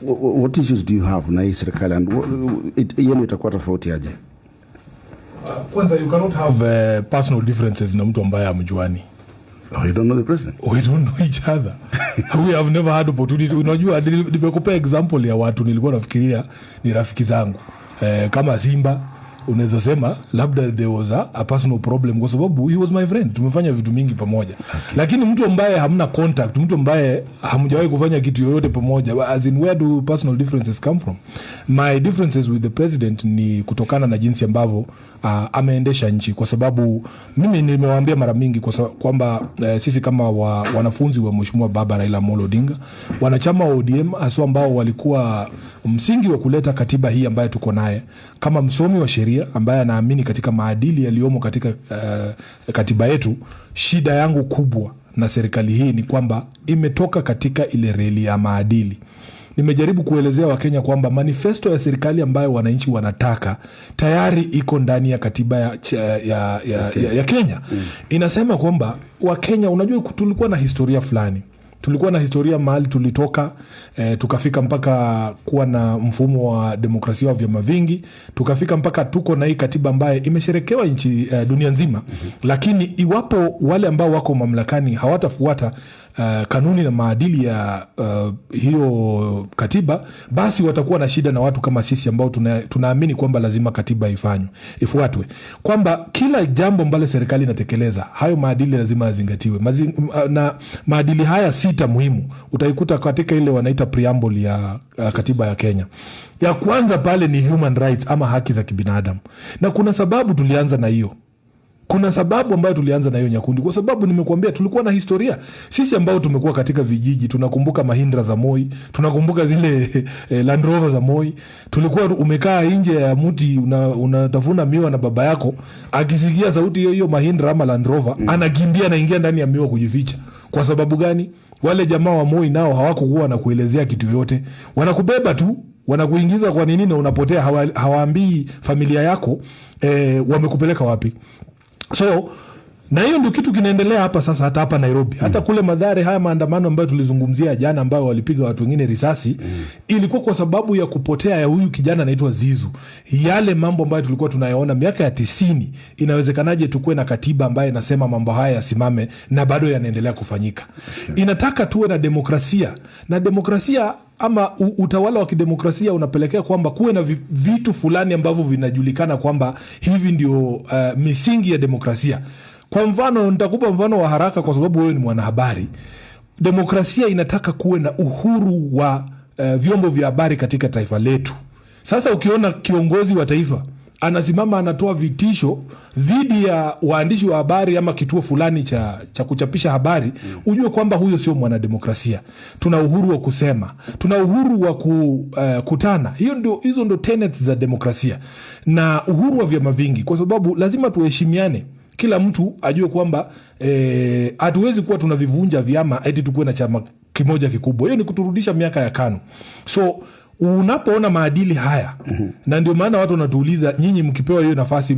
What issues do you have na hii serikali and yenu itakuwa tofauti aje? Kwanza, you cannot have personal differences na mtu ambaye hamjuani. Oh, you don't know the president? We don't know each other. We have never had opportunity. Unajua, nimekupa example ya watu nilikuwa nafikiria ni rafiki zangu. Kama Simba, unaweza sema labda there was a personal problem kwa sababu he was my friend. Tumefanya vitu mingi pamoja. Okay. Lakini mtu ambaye hamna contact, mtu ambaye hamjawahi kufanya kitu yoyote pamoja, as in where do personal differences come from? My differences with the president ni kutokana na jinsi ambavyo ameendesha nchi, kwa sababu mimi nimewaambia mara mingi kwamba sisi kama wanafunzi wa Mheshimiwa Baba Raila Amolo Odinga, wanachama wa ODM hasa ambao walikuwa msingi wa kuleta katiba hii ambayo tuko naye, kama msomi wa sheria ambaye anaamini katika maadili yaliyomo katika katiba yetu, shida yangu kubwa na serikali hii ni kwamba imetoka katika ile reli ya maadili. Nimejaribu kuelezea Wakenya kwamba manifesto ya serikali ambayo wananchi wanataka tayari iko ndani ya katiba ya Kenya. Inasema kwamba Wakenya, unajua tulikuwa na historia fulani. Tulikuwa na historia mahali tulitoka, tukafika mpaka kuwa na mfumo wa demokrasia wa vyama vingi, tukafika mpaka tuko na hii katiba ambaye imesherekewa nchi dunia nzima. Lakini iwapo wale ambao wako mamlakani hawatafuata kanuni na maadili ya hiyo katiba, basi watakuwa na shida na watu kama sisi ambao tunaamini kwamba lazima katiba ifuatwe. Kwamba kila jambo ambalo serikali inatekeleza, hayo maadili lazima yazingatiwe. Na maadili haya 6 muhimu utaikuta katika ile wanaita preamble ya katiba ya Kenya. Ya kwanza pale ni human rights ama haki za kibinadamu. Na kuna sababu tulianza na hiyo. Kuna sababu ambayo tulianza na hiyo Nyakundi, kwa sababu nimekuambia tulikuwa na historia. Sisi ambao tumekuwa katika vijiji tunakumbuka Mahindra za Moi, tunakumbuka zile Land Rover za Moi. Tulikuwa umekaa nje ya mti unatafuna miwa na baba yako akisikia sauti hiyo Mahindra ama Land Rover, anakimbia anaingia ndani ya miwa kujificha. Kwa sababu gani? Wale jamaa wa Moi nao hawakuwa na kuelezea kitu yote. Wanakubeba tu, wanakuingiza kwa nini na unapotea, hawaambii familia yako wamekupeleka wapi. So, na hiyo ndio kitu kinaendelea hapa sasa, hata hapa Nairobi. Hata kule Mathare, haya maandamano ambayo tulizungumzia jana ambayo walipiga watu wengine risasi, ilikuwa kwa sababu ya kupotea ya huyu kijana anaitwa Zizu. Yale mambo ambayo tulikuwa tunayaona miaka ya 90, inawezekanaje tukue na katiba ambayo inasema mambo haya yasimame na bado yanaendelea kufanyika. Inataka tuwe na demokrasia. Na demokrasia ama utawala wa kidemokrasia unapelekea kwamba kuwe na vitu fulani ambavyo vinajulikana kwamba hivi ndio misingi ya demokrasia. Kwa mfano, nitakupa mfano wa haraka kwa sababu wewe ni mwanahabari. Demokrasia inataka kuwe na uhuru wa vyombo vya habari katika taifa letu. Sasa ukiona kiongozi wa taifa anasimama anatoa vitisho dhidi ya waandishi wa habari ama kituo fulani cha kuchapisha habari, ujue kwamba huyo sio mwanademokrasia. Tuna uhuru wa kusema, tuna uhuru wa kukutana. Hizo ndio tenets za demokrasia. Na uhuru wa vyama vingi, kwa sababu lazima tuheshimiane. Kila mtu ajue kwamba hatuwezi kuwa tunavivunja vyama eti tukue na chama kimoja kikubwa. Hiyo ni kuturudisha miaka ya KANU. So unapoona maadili haya, na ndio maana watu wanatuuliza, nyinyi mkipewa hiyo nafasi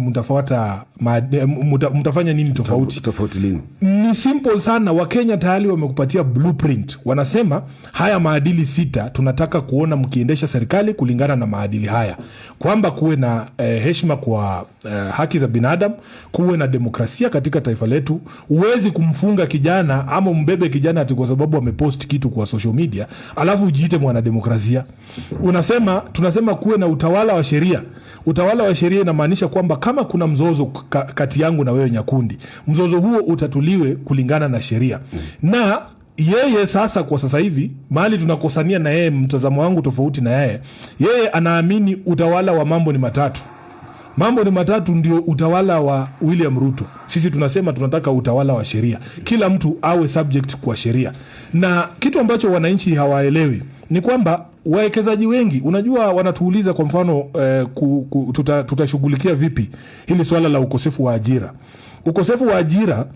mtafanya nini tofauti lini? Ni simple sana. Wakenya tayari wamekupatia blueprint. Wanasema haya maadili 6 tunataka kuona mkiendesha serikali kulingana na maadili haya, kwamba kuwe na heshima kwa haki za binadamu, kuwe na demokrasia katika taifa letu. Uwezi kumfunga kijana ama mbebe kijana ati kwa sababu amepost kitu kwa social media alafu ujiite mwanademokrasia. Tunasema kuwe na utawala wa sheria. Utawala wa sheria inamaanisha kwamba kama kuna mzozo kati yangu na wewe Nyakundi, mzozo huo utatuliwe kulingana na sheria. Na yeye sasa, kwa sasa hivi mahali tunakosania na yeye, mtazamo wangu tofauti na yeye anaamini utawala wa mambo ni matatu. Mambo ni matatu ndio utawala wa William Ruto. Sisi tunasema tunataka utawala wa sheria. Kila mtu awe subject kwa sheria. Na kitu ambacho wananchi hawaelewi ni kwamba wawekezaji wengi, unajua, wanatuuliza kwa mfano tutashughulikia vipi hili swala la ukosefu wa ajira. Ukosefu wa ajira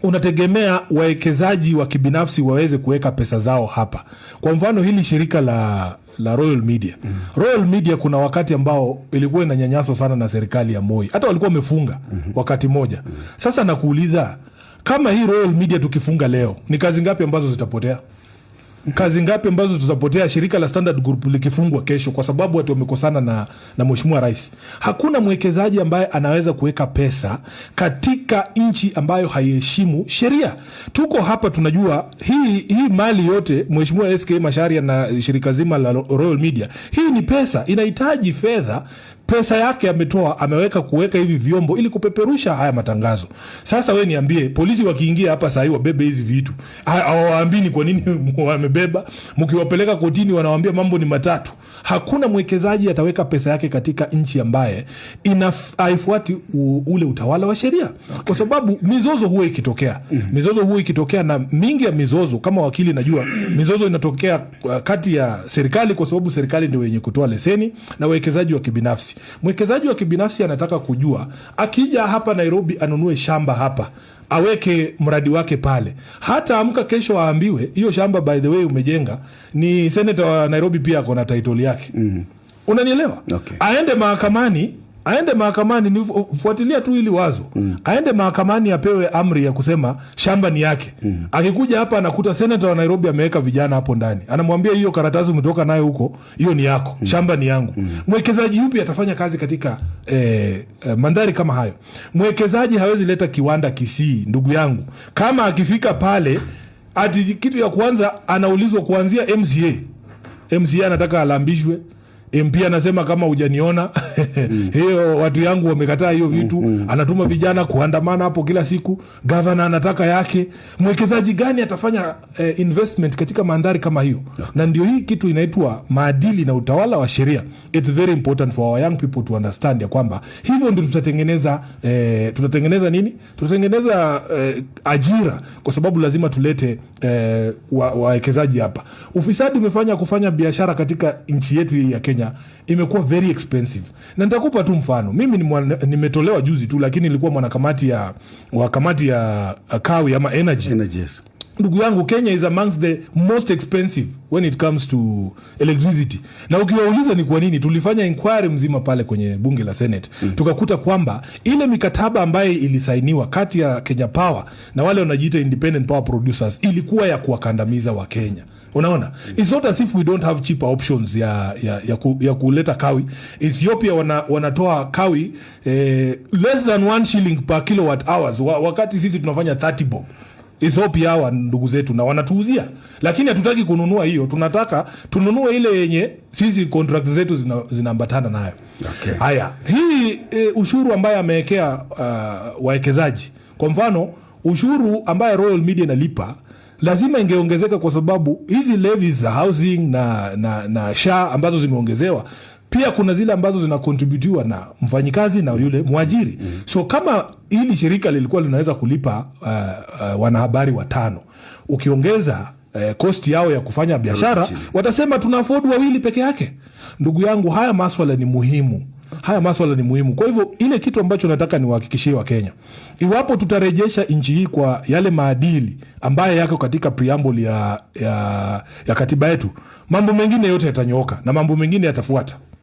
unategemea wawekezaji wa kibinafsi waweze kuweka pesa zao hapa. Kwa mfano hili shirika la Royal Media. Royal Media kuna wakati ambao ilikuwa inanyanyaswa sana na serikali ya Moi. Hata walikuwa wamefunga wakati moja. Sasa nakuuliza, kama hii Royal Media tukifunga leo, ni kazi ngapi ambazo zitapotea? Kazi ngapi ambazo tutapotea shirika la Standard Group likifungwa kesho kwa sababu watu wamekosana na mheshimiwa rais? Hakuna mwekezaji ambaye anaweza kuweka pesa katika nchi ambayo haiheshimu sheria. Tuko hapa tunajua hii mali yote mheshimiwa SK Macharia na shirika zima la Royal Media, hii ni pesa, inahitaji fedha. Pesa yake ameweka kuweka hivi vyombo ili kupeperusha haya matangazo. Sasa we niambie, polisi wakiingia hapa saa hii wabebe hizi vitu, hawaambii kwa nini wamebeba? Mkiwapeleka kotini wanawaambia mambo ni matatu. Hakuna mwekezaji ataweka pesa yake katika nchi ambaye haifuati ule utawala wa sheria. Okay. Kwa sababu mizozo huwa ikitokea, na mingi ya mizozo, kama wakili najua, mizozo inatokea kati ya serikali, kwa sababu serikali ndio yenye kutoa leseni, na wawekezaji wa kibinafsi. Mwekezaji wa kibinafsi anataka kujua, akija hapa Nairobi anunue shamba hapa, aweke mradi wake pale, hata amka kesho aambiwe hiyo shamba by the way umejenga ni senator wa Nairobi pia ako na title yake. Unanielewa? Okay. Aende mahakamani, nifuatilia tu ili wazo. Aende mahakamani apewe amri ya kusema shamba ni yake. Akikuja hapa anakuta senator wa Nairobi ameweka vijana hapo ndani, anamwambia hiyo karatasi umetoka nayo huko, hiyo ni yako, shamba ni yangu. Mwekezaji yupi atafanya kazi katika mandhari kama hayo? Mwekezaji hawezi leta kiwanda Kisii, ndugu yangu, kama akifika pale ati kitu ya kwanza anaulizwa kuanzia MCA anataka alambishwe, MP anasema kama hujaniona hiyo watu yangu wamekataa hiyo vitu. Anatuma vijana kuandamana hapo kila siku. Governor anataka yake. Mwekezaji gani atafanya investment katika mandhari kama hiyo? Na ndio hii kitu inaitwa maadili na utawala wa sheria. It's very important for our young people to understand ya kwamba hivyo ndio tutatengeneza nini? Tutatengeneza ajira, kwa sababu lazima tulete wawekezaji hapa. Ufisadi umefanya kufanya biashara katika nchi yetu ya Kenya imekuwa very expensive. Na nitakupa tu mfano. Mimi nimetolewa juzi tu, lakini nilikuwa mwanakamati ya Kawi ama energy. Yes. Ndugu yangu, Kenya is amongst the most expensive when it comes to electricity. Na ukiwauliza ni kwa nini, tulifanya inquiry mzima pale kwenye bunge la Senate. Tukakuta kwamba ile mikataba ambaye ilisainiwa kati ya Kenya Power na wale wanajiita independent power producers ilikuwa ya kuwakandamiza wa Kenya. Unaona? It's not as if we don't have cheaper options ya kuleta kawi. Ethiopia wanatoa kawi less than 1 shilling per kilowatt hours, wakati sisi tunafanya 30 bob. Ethiopia hawa ndugu zetu na wanatuuzia, lakini hatutaki kununua hiyo. Tunataka tununue ile yenye sisi contract zetu zinaambatana nayo. Okay. Haya, hii ushuru ambaye amewekea wawekezaji, kwa mfano ushuru ambaye Royal Media inalipa lazima ingeongezeka, kwa sababu hizi levies za housing na SHA ambazo zimeongezewa, pia kuna zile ambazo zinakontributiwa na mfanyikazi na yule mwajiri. So kama hili shirika lilikuwa linaweza kulipa wanahabari 5, ukiongeza kosti yao ya kufanya biashara, watasema tuna afford 2 peke yake. Ndugu yangu, haya maswala ni muhimu. Kwa hivyo ile kitu ambacho nataka niwahakikishie wa Kenya, iwapo tutarejesha nchi hii kwa yale maadili ambaye yako katika preamble ya katiba yetu, mambo mengine yote yatanyooka na mambo mengine yatafuata.